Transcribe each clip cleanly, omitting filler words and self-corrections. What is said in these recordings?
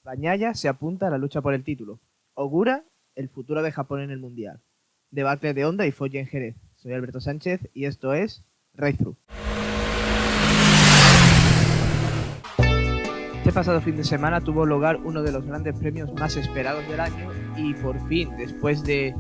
Bagnaia se apunta a la lucha por el título. Augura el futuro de Japón en el Mundial. Debacle de Honda y Foggia en Jerez. Soy Alberto Sánchez y esto es Race Through. Este pasado fin de semana tuvo lugar uno de los grandes premios más esperados del año y por fin, después de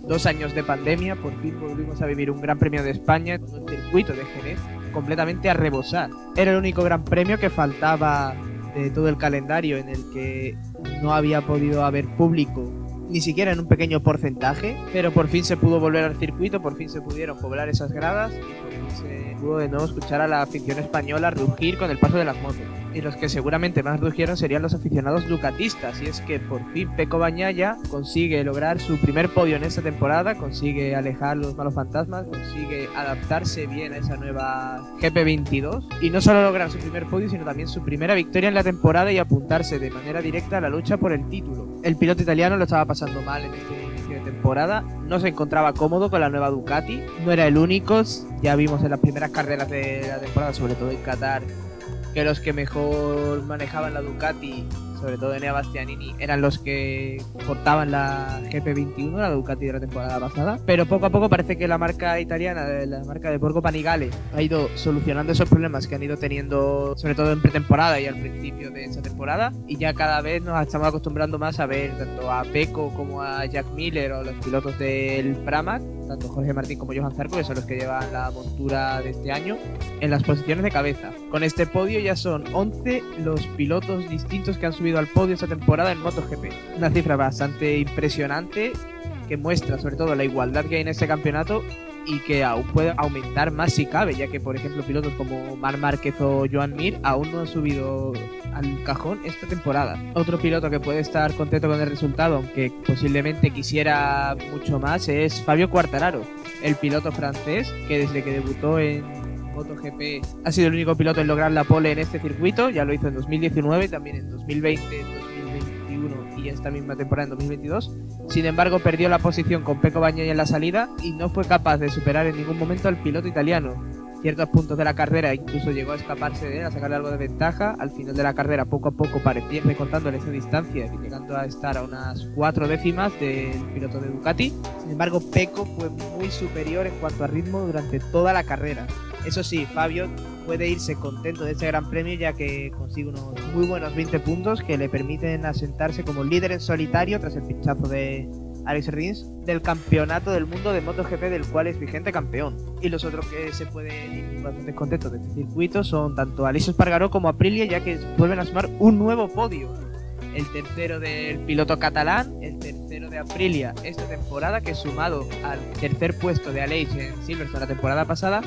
2 años de pandemia, por fin volvimos a vivir un Gran Premio de España con un circuito de Jerez completamente a rebosar. Era el único Gran Premio que faltaba de todo el calendario en el que no había podido haber público, ni siquiera en un pequeño porcentaje, pero por fin se pudo volver al circuito, por fin se pudieron poblar esas gradas y por fin se pudo de nuevo escuchar a la afición española rugir con el paso de las motos. Y los que seguramente más rugieron serían los aficionados ducatistas, y es que por fin Pecco Bagnaia consigue lograr su primer podio en esta temporada, consigue alejar los malos fantasmas, consigue adaptarse bien a esa nueva GP22 y no solo lograr su primer podio, sino también su primera victoria en la temporada y apuntarse de manera directa a la lucha por el título. El piloto italiano lo estaba pasando mal en este inicio de temporada, no se encontraba cómodo con la nueva Ducati, no era el único, ya vimos en las primeras carreras de la temporada, sobre todo en Qatar, que los que mejor manejaban la Ducati, sobre todo Enea Bastianini, eran los que portaban la GP21, la Ducati de la temporada pasada. Pero poco a poco parece que la marca italiana, la marca de Borgo Panigale, ha ido solucionando esos problemas que han ido teniendo, sobre todo en pretemporada y al principio de esa temporada. Y ya cada vez nos estamos acostumbrando más a ver tanto a Pecco como a Jack Miller o los pilotos del Pramac, tanto Jorge Martín como Johan Zarco, que son los que llevan la montura de este año, en las posiciones de cabeza. Con este podio ya son 11 los pilotos distintos que han subido al podio esta temporada en MotoGP. Una cifra bastante impresionante que muestra sobre todo la igualdad que hay en este campeonato y que aún puede aumentar más si cabe, ya que por ejemplo pilotos como Marc Márquez o Joan Mir aún no han subido al cajón esta temporada. Otro piloto que puede estar contento con el resultado, aunque posiblemente quisiera mucho más, es Fabio Quartararo, el piloto francés que desde que debutó en MotoGP ha sido el único piloto en lograr la pole en este circuito. Ya lo hizo en 2019, también en 2020, en 2021 y esta misma temporada en 2022. Sin embargo, perdió la posición con Pecco Bagnaia en la salida y no fue capaz de superar en ningún momento al piloto italiano. Ciertos puntos de la carrera incluso llegó a escaparse de él, a sacarle algo de ventaja. Al final de la carrera, poco a poco, parecía recortándole esa distancia, llegando a estar a unas 4 décimas del piloto de Ducati. Sin embargo, Pecco fue muy superior en cuanto a ritmo durante toda la carrera. Eso sí, Fabio puede irse contento de este Gran Premio, ya que consigue unos muy buenos 20 puntos que le permiten asentarse como líder en solitario tras el pinchazo de Alex Rins del campeonato del mundo de MotoGP, del cual es vigente campeón. Y los otros que se pueden ir bastante contentos de este circuito son tanto Aleix Espargaró como Aprilia, ya que vuelven a sumar un nuevo podio. El tercero del piloto catalán, el tercero de Aprilia esta temporada, que sumado al tercer puesto de Aleix en Silverstone la temporada pasada,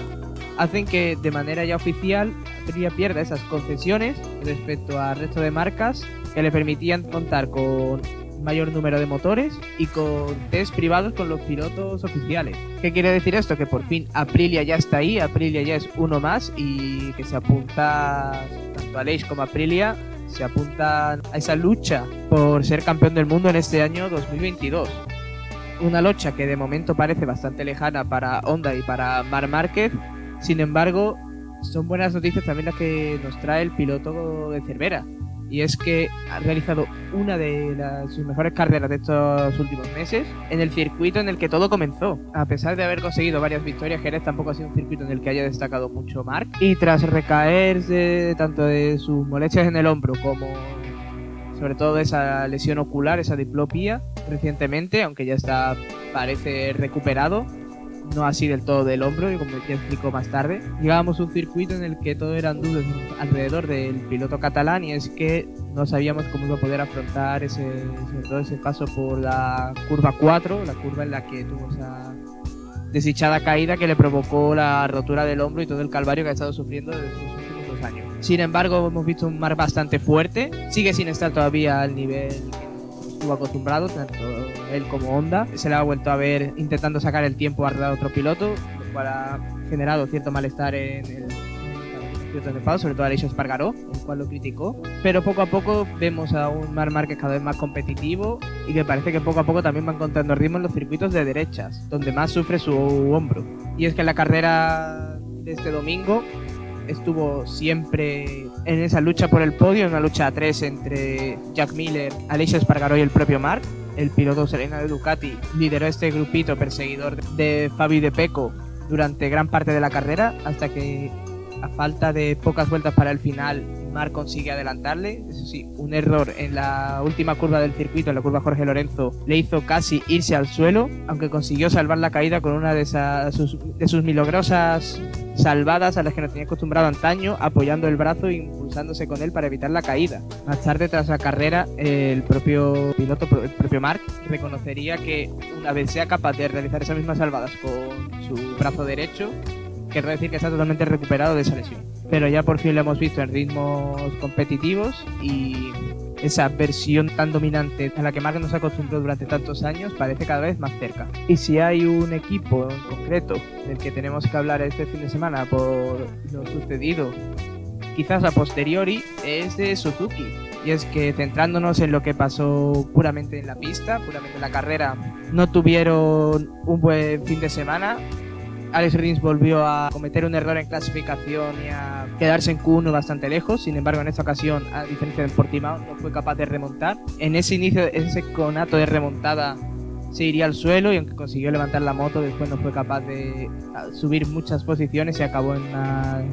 hacen que de manera ya oficial Aprilia pierda esas concesiones respecto al resto de marcas que le permitían contar con mayor número de motores y con test privados con los pilotos oficiales. ¿Qué quiere decir esto? Que por fin Aprilia ya está ahí, Aprilia ya es uno más y que se apunta, tanto Aleix como Aprilia se apuntan a esa lucha por ser campeón del mundo en este año 2022. Una lucha que de momento parece bastante lejana para Honda y para Marc Márquez. Sin embargo, son buenas noticias también las que nos trae el piloto de Cervera. Y es que ha realizado una de sus mejores carreras de estos últimos meses en el circuito en el que todo comenzó. A pesar de haber conseguido varias victorias, Jerez tampoco ha sido un circuito en el que haya destacado mucho Marc. Y tras recaerse tanto de sus molestias en el hombro como sobre todo de esa lesión ocular, esa diplopía, recientemente, aunque ya está, parece recuperado, no así del todo del hombro, y como ya explico más tarde, llegábamos a un circuito en el que todo eran dudas alrededor del piloto catalán, y es que no sabíamos cómo iba a poder afrontar sobre todo ese paso por la curva 4, la curva en la que tuvo esa desdichada caída que le provocó la rotura del hombro y todo el calvario que ha estado sufriendo desde sus últimos 2 años. Sin embargo, hemos visto un Marc bastante fuerte, sigue sin estar todavía al nivel estuvo acostumbrado, tanto él como Honda. Se le ha vuelto a ver intentando sacar el tiempo a otro piloto, lo cual ha generado cierto malestar en el piloto de Pau, sobre todo a Aleix Espargaró, el cual lo criticó. Pero poco a poco vemos a un Marc Márquez cada vez más competitivo y que parece que poco a poco también va encontrando ritmo en los circuitos de derechas, donde más sufre su hombro. Y es que en la carrera de este domingo estuvo siempre en esa lucha por el podio, una lucha a 3 entre Jack Miller, Aleix Espargaró y el propio Marc. El piloto australiano de Ducati lideró este grupito perseguidor de Fabio y de Pecco durante gran parte de la carrera, hasta que a falta de pocas vueltas para el final Marc consigue adelantarle. Eso sí, un error en la última curva del circuito, en la curva Jorge Lorenzo, le hizo casi irse al suelo, aunque consiguió salvar la caída con una de sus milagrosas salvadas a las que nos tenía acostumbrado antaño, apoyando el brazo e impulsándose con él para evitar la caída. Más tarde, tras la carrera, el propio piloto, el propio Marc, reconocería que una vez sea capaz de realizar esas mismas salvadas con su brazo derecho, querrá decir que está totalmente recuperado de esa lesión. Pero ya por fin lo hemos visto en ritmos competitivos y esa versión tan dominante a la que Marc nos acostumbró durante tantos años parece cada vez más cerca. Y si hay un equipo en concreto del que tenemos que hablar este fin de semana por lo sucedido, quizás a posteriori, es de Suzuki. Y es que, centrándonos en lo que pasó puramente en la pista, puramente en la carrera, no tuvieron un buen fin de semana. Alex Rins volvió a cometer un error en clasificación y a quedarse en Q1 bastante lejos. Sin embargo, en esta ocasión, a diferencia de Portimao, no fue capaz de remontar. En ese inicio, ese conato de remontada, se iría al suelo, y aunque consiguió levantar la moto, después no fue capaz de subir muchas posiciones y acabó en una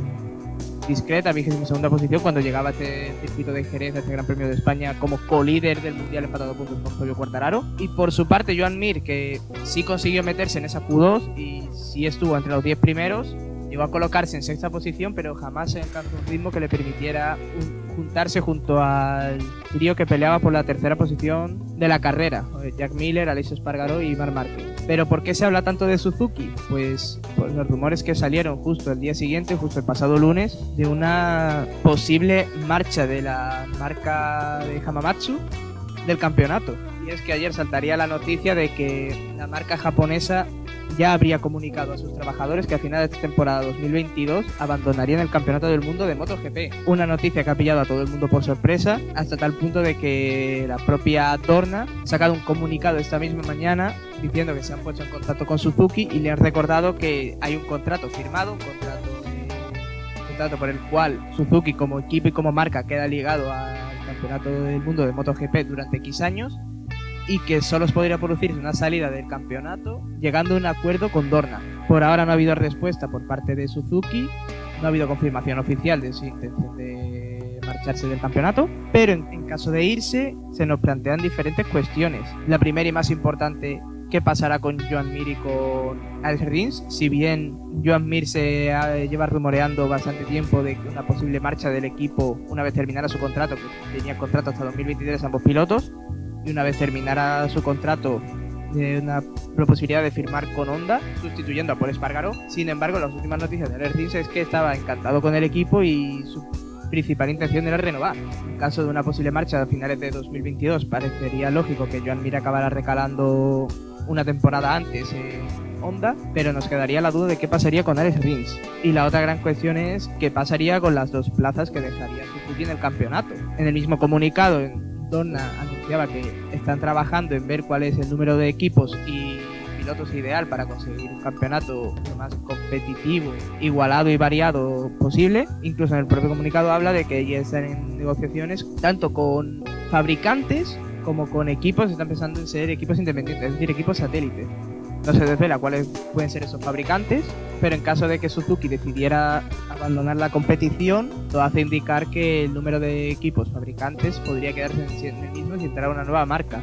discreta 22ª posición cuando llegaba a este circuito de Jerez, a este Gran Premio de España, como colíder del Mundial, empatado a puntos con Fabio Quartararo. Y por su parte, Joan Mir, que sí consiguió meterse en esa Q2 y sí estuvo entre los 10 primeros, llegó a colocarse en 6ª posición, pero jamás alcanzó un ritmo que le permitiera juntarse junto al trío que peleaba por la 3ª posición de la carrera: Jack Miller, Aleix Espargaró y Marc Márquez. ¿Pero por qué se habla tanto de Suzuki? Pues por los rumores que salieron justo el día siguiente, justo el pasado lunes, de una posible marcha de la marca de Hamamatsu del campeonato. Y es que ayer saltaría la noticia de que la marca japonesa ya habría comunicado a sus trabajadores que a final de esta temporada 2022 abandonarían el campeonato del mundo de MotoGP. Una noticia que ha pillado a todo el mundo por sorpresa, hasta tal punto de que la propia Dorna ha sacado un comunicado esta misma mañana diciendo que se han puesto en contacto con Suzuki y le han recordado que hay un contrato firmado, un contrato por el cual Suzuki como equipo y como marca queda ligado al campeonato del mundo de MotoGP durante X años, y que solo podría producirse una salida del campeonato llegando a un acuerdo con Dorna. Por ahora no ha habido respuesta por parte de Suzuki, no ha habido confirmación oficial de su intención de marcharse del campeonato, pero en caso de irse se nos plantean diferentes cuestiones. La primera y más importante: ¿qué pasará con Joan Mir y con Alex Rins? Si bien Joan Mir se lleva rumoreando bastante tiempo de una posible marcha del equipo una vez terminara su contrato, que tenía contrato hasta 2023 ambos pilotos, y una vez terminara su contrato, de una posibilidad de firmar con Honda, sustituyendo a Pol Espargaró. Sin embargo, las últimas noticias de Alex Rins es que estaba encantado con el equipo y su principal intención era renovar. En caso de una posible marcha a finales de 2022, parecería lógico que Joan Mir acabara recalando una temporada antes en Honda, pero nos quedaría la duda de qué pasaría con Alex Rins. Y la otra gran cuestión es qué pasaría con las 2 plazas que dejaría Suzuki en el campeonato. En el mismo comunicado, Dorna anunciaba que están trabajando en ver cuál es el número de equipos y pilotos ideal para conseguir un campeonato lo más competitivo, igualado y variado posible. Incluso en el propio comunicado habla de que ya están en negociaciones tanto con fabricantes como con equipos. Están pensando en ser equipos independientes, es decir, equipos satélites. No se desvela cuáles pueden ser esos fabricantes, pero en caso de que Suzuki decidiera abandonar la competición, todo hace indicar que el número de equipos fabricantes podría quedarse en el mismo y entrar a una nueva marca.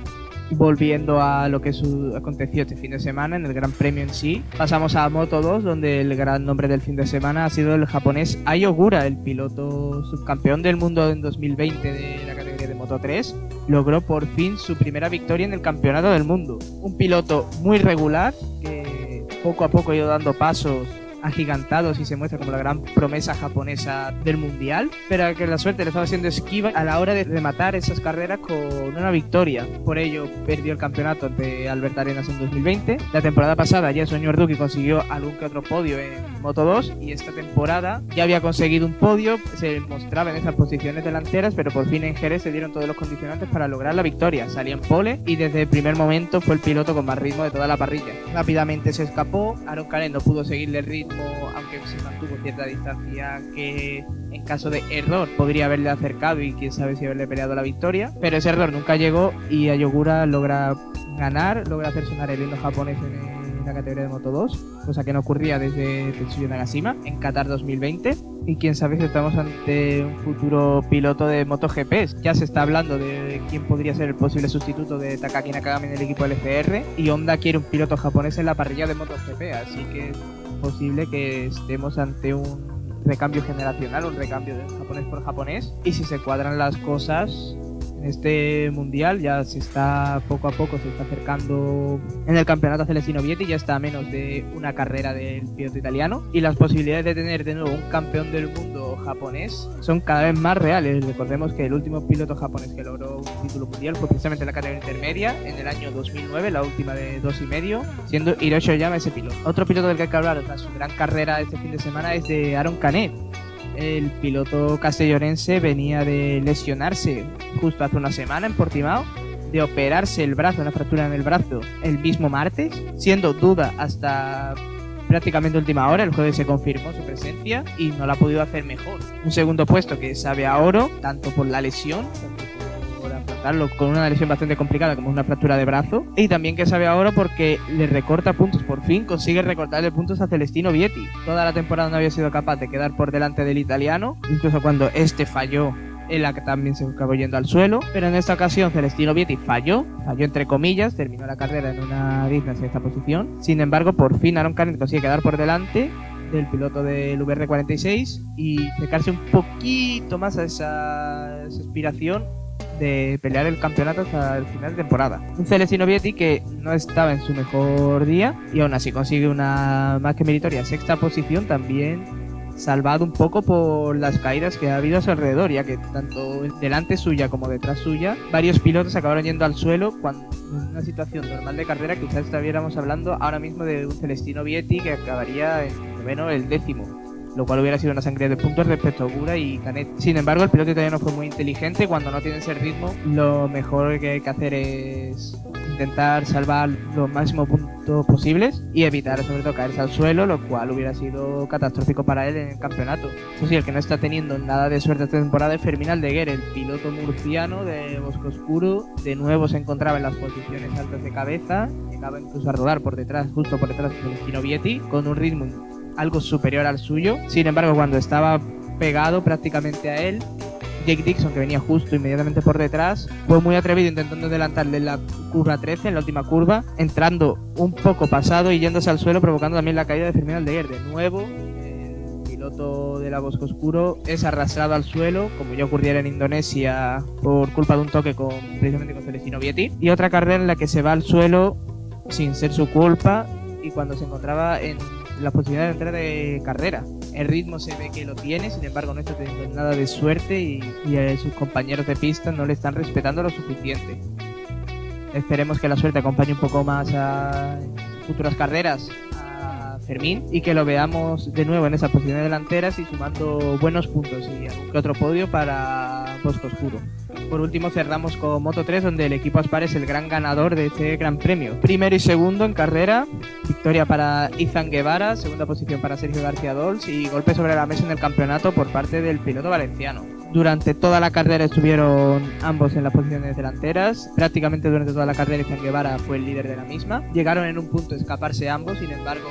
Volviendo a lo que aconteció este fin de semana en el Gran Premio en sí, pasamos a Moto2, donde el gran nombre del fin de semana ha sido el japonés Ai Ogura, el piloto subcampeón del mundo en 2020 de la categoría de Moto3. Logró por fin su primera victoria en el campeonato del mundo. Un piloto muy regular que poco a poco ha ido dando pasos agigantados y se muestra como la gran promesa japonesa del mundial, pero que la suerte le estaba siendo esquiva a la hora de rematar esas carreras con una victoria. Por ello perdió el campeonato ante Albert Arenas en 2020. La temporada pasada ya Sonny Orduki consiguió algún que otro podio en Moto2 y esta temporada ya había conseguido un podio, se mostraba en esas posiciones delanteras, pero por fin en Jerez se dieron todos los condicionantes para lograr la victoria. Salía en pole y desde el primer momento fue el piloto con más ritmo de toda la parrilla. Rápidamente se escapó, Aaron Canet no pudo seguirle el ritmo ritmo, aunque se mantuvo cierta distancia que en caso de error podría haberle acercado y quién sabe si haberle peleado la victoria, pero ese error nunca llegó y Ayogura logra ganar, logra hacer sonar el himno japonés en la categoría de Moto 2, cosa que no ocurría desde Tetsuya Nagashima en Qatar 2020. Y quién sabe si estamos ante un futuro piloto de MotoGP. Ya se está hablando de quién podría ser el posible sustituto de Takaki Nakagami en el equipo LCR, y Honda quiere un piloto japonés en la parrilla de MotoGP, así que es posible que estemos ante un recambio generacional, un recambio de japonés por japonés, y si se cuadran las cosas en este mundial ya se está poco a poco se está acercando en el campeonato a Celestino Vietti, ya está a menos de una carrera del piloto italiano, y las posibilidades de tener de nuevo un campeón del mundo japonés son cada vez más reales. Recordemos que el último piloto japonés que logró un título mundial fue precisamente en la categoría intermedia en el año 2009, la última de 2,5, siendo Hiroshi Oyama ese piloto. Otro piloto del que hay que hablar tras su gran carrera este fin de semana es de Aaron Canet. El piloto castellonense venía de lesionarse justo hace una semana en Portimao, de operarse el brazo, una fractura en el brazo, el mismo martes, siendo duda hasta prácticamente última hora. El jueves se confirmó su presencia y no la ha podido hacer mejor. Un segundo puesto que sabe a oro, tanto por la lesión, por afrontarlo con una lesión bastante complicada como una fractura de brazo, y también que sabe a oro porque le recorta puntos, por fin consigue recortarle puntos a Celestino Vietti. Toda la temporada no había sido capaz de quedar por delante del italiano, incluso cuando este falló, en la que también se acabó yendo al suelo, pero en esta ocasión Celestino Vietti falló entre comillas, terminó la carrera en una digna sexta posición. Sin embargo, por fin Aaron Canet consigue quedar por delante del piloto del VR46 y acercarse un poquito más a esa aspiración de pelear el campeonato hasta el final de temporada. Un Celestino Vietti que no estaba en su mejor día y aún así consigue una más que meritoria sexta posición, también salvado un poco por las caídas que ha habido a su alrededor, ya que tanto delante suya como detrás suya varios pilotos acabaron yendo al suelo, cuando en una situación normal de carrera quizás estuviéramos hablando ahora mismo de un Celestino Vietti que acabaría en noveno, el décimo, lo cual hubiera sido una sangría de puntos respecto a Ogura y Canet. Sin embargo, el piloto italiano fue muy inteligente. Cuando no tiene ese ritmo, lo mejor que hay que hacer es intentar salvar los máximos puntos posibles y evitar sobre todo caerse al suelo, lo cual hubiera sido catastrófico para él en el campeonato. Eso sí, el que no está teniendo nada de suerte esta temporada es Fermín Aldeguer, el piloto murciano de Boscoscuro. De nuevo se encontraba en las posiciones altas de cabeza, llegaba incluso a rodar por detrás, justo por detrás de Celestino Vietti, con un ritmo algo superior al suyo. Sin embargo, cuando estaba pegado prácticamente a él, Jake Dixon, que venía justo inmediatamente por detrás, fue muy atrevido intentando adelantarle en la curva 13, en la última curva, entrando un poco pasado y yéndose al suelo, provocando también la caída de Fermín Aldeguer. De nuevo, el piloto de la Boscoscuro es arrastrado al suelo, como ya ocurriera en Indonesia, por culpa de un toque precisamente con Celestino Vietti. Y otra carrera en la que se va al suelo sin ser su culpa y cuando se encontraba en la posibilidad de entrar de carrera. El ritmo se ve que lo tiene, sin embargo no está teniendo nada de suerte y sus compañeros de pista no le están respetando lo suficiente. Esperemos que la suerte acompañe un poco más a futuras carreras a Fermín y que lo veamos de nuevo en esas posiciones delanteras y sumando buenos puntos y algún que otro podio para Boscoscuro. Por último cerramos con Moto 3, donde el equipo Aspar es el gran ganador de este gran premio. Primero y segundo en carrera, victoria para Izan Guevara, segunda posición para Sergio García Dols y golpe sobre la mesa en el campeonato por parte del piloto valenciano. Durante toda la carrera estuvieron ambos en las posiciones delanteras, prácticamente durante toda la carrera Izan Guevara fue el líder de la misma. Llegaron en un punto a escaparse ambos, sin embargo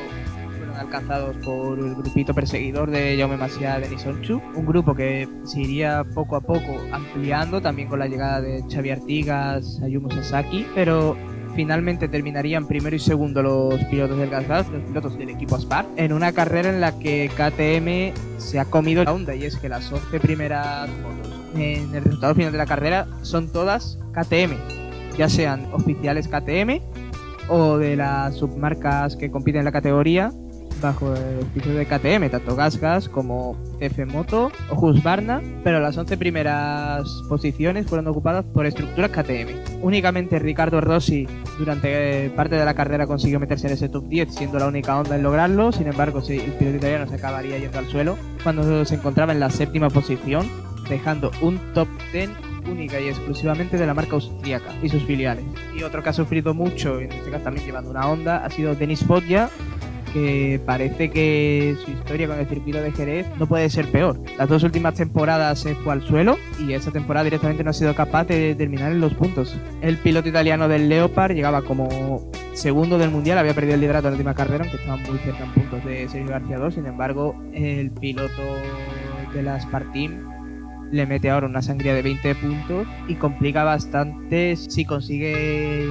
alcanzados por el grupito perseguidor de Jaume Masia, Denis Onchu, un grupo que se iría poco a poco ampliando también con la llegada de Xavi Artigas, Ayumu Sasaki, pero finalmente terminarían primero y segundo los pilotos del Gasgas, los pilotos del equipo Aspar, en una carrera en la que KTM se ha comido la onda, y es que las 11 primeras motos en el resultado final de la carrera son todas KTM, ya sean oficiales KTM o de las submarcas que compiten en la categoría bajo el auspicio de KTM, tanto GasGas como F Moto o Husqvarna, pero las 11 primeras posiciones fueron ocupadas por estructuras KTM. Únicamente Ricardo Rossi durante parte de la carrera consiguió meterse en ese top 10, siendo la única Honda en lograrlo. Sin embargo, el piloto italiano se acabaría yendo al suelo cuando se encontraba en la séptima posición, dejando un top 10 única y exclusivamente de la marca austríaca y sus filiales. Y otro que ha sufrido mucho, en este caso también llevando una Honda, ha sido Denis Foggia, que parece que su historia con el circuito de Jerez no puede ser peor. Las 2 últimas temporadas se fue al suelo y esta temporada directamente no ha sido capaz de terminar en los puntos. El piloto italiano del Leopard llegaba como segundo del mundial, había perdido el liderato en la última carrera, aunque estaba muy cerca en puntos de Sergio García 2. Sin embargo, el piloto de la Sparteam le mete ahora una sangría de 20 puntos y complica bastante si consigue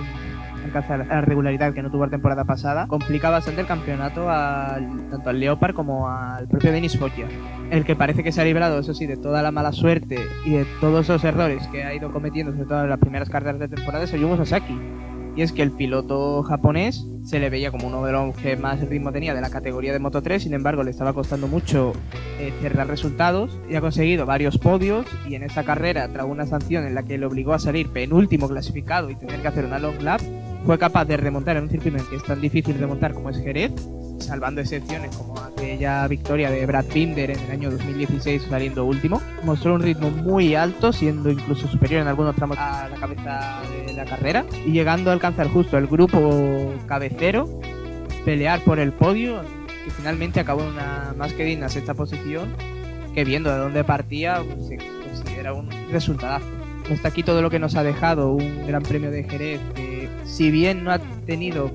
alcanzar la regularidad que no tuvo la temporada pasada. Complica bastante el campeonato tanto al Leopard como al propio Denis Foggia, el que parece que se ha librado, eso sí, de toda la mala suerte y de todos los errores que ha ido cometiendo, sobre todo en las primeras carreras de temporada, es Ayumu Sasaki. Y es que el piloto japonés se le veía como uno de los que más ritmo tenía de la categoría de Moto3, sin embargo le estaba costando mucho cerrar resultados y ha conseguido varios podios, y en esta carrera, tras una sanción en la que le obligó a salir penúltimo clasificado y tener que hacer una long lap, fue capaz de remontar en un circuito en el que es tan difícil remontar como es Jerez, salvando excepciones como aquella victoria de Brad Binder en el año 2016 saliendo último. Mostró un ritmo muy alto, siendo incluso superior en algunos tramos a la cabeza de la carrera y llegando a alcanzar justo el grupo cabecero, pelear por el podio, que finalmente acabó en una más que digna sexta posición, que viendo de dónde partía pues, se considera un resultadazo. Hasta aquí todo lo que nos ha dejado un Gran Premio de Jerez, que si bien no ha tenido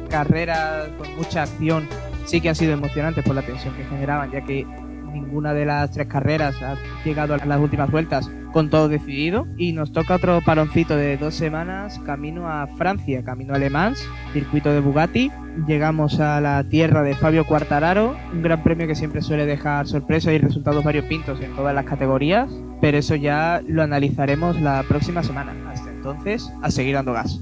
carreras con mucha acción, sí que han sido emocionantes por la tensión que generaban, ya que ninguna de las 3 carreras ha llegado a las últimas vueltas con todo decidido. Y nos toca otro paroncito de 2 semanas camino a Francia, camino a Le Mans, circuito de Bugatti. Llegamos a la tierra de Fabio Quartararo, un gran premio que siempre suele dejar sorpresas y resultados variopintos en todas las categorías, pero eso ya lo analizaremos la próxima semana. Hasta entonces, a seguir dando gas.